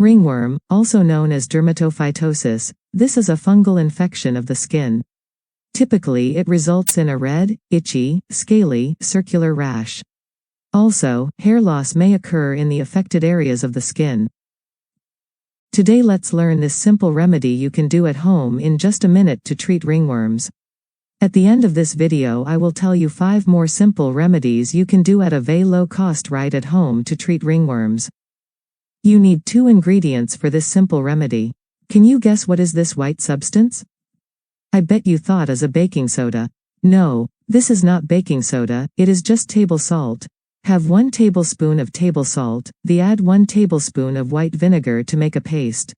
Ringworm, also known as dermatophytosis, this is a fungal infection of the skin. Typically it results in a red, itchy, scaly, circular rash. Also, hair loss may occur in the affected areas of the skin. Today let's learn this simple remedy you can do at home in just a minute to treat ringworms. At the end of this video I will tell you 5 more simple remedies you can do at a very low cost right at home to treat ringworms. You need 2 ingredients for this simple remedy. Can you guess what is this white substance? I bet you thought as a baking soda. No, this is not baking soda, it is just table salt. Have 1 tablespoon of table salt, add 1 tablespoon of white vinegar to make a paste.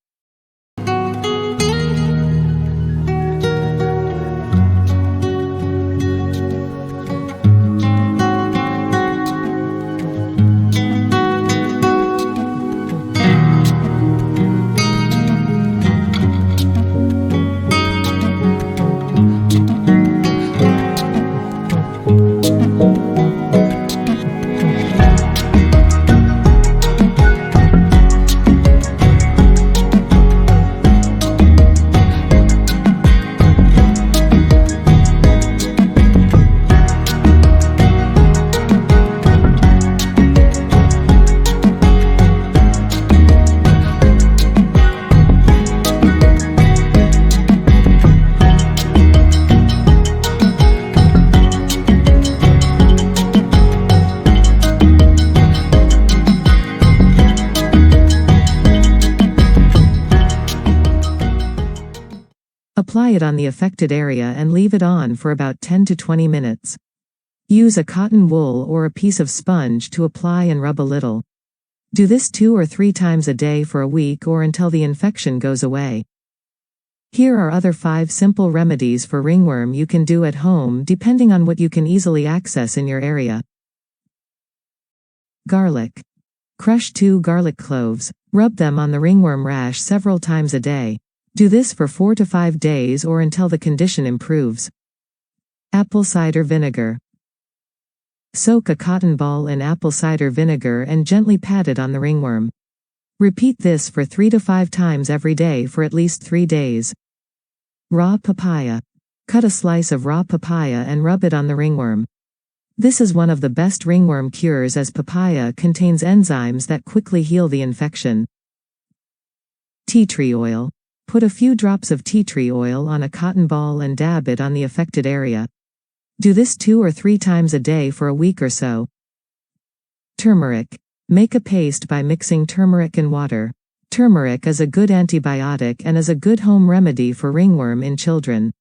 Apply it on the affected area and leave it on for about 10 to 20 minutes. Use a cotton wool or a piece of sponge to apply and rub a little. Do this 2 or 3 times a day for a week or until the infection goes away. Here are other 5 simple remedies for ringworm you can do at home depending on what you can easily access in your area. Garlic. Crush 2 garlic cloves, rub them on the ringworm rash several times a day. Do this for 4 to 5 days or until the condition improves. Apple cider vinegar. Soak a cotton ball in apple cider vinegar and gently pat it on the ringworm. Repeat this for 3 to 5 times every day for at least 3 days. Raw papaya. Cut a slice of raw papaya and rub it on the ringworm. This is one of the best ringworm cures as papaya contains enzymes that quickly heal the infection. Tea tree oil. Put a few drops of tea tree oil on a cotton ball and dab it on the affected area. Do this 2 or 3 times a day for a week or so. Turmeric. Make a paste by mixing turmeric and water. Turmeric is a good antibiotic and is a good home remedy for ringworm in children.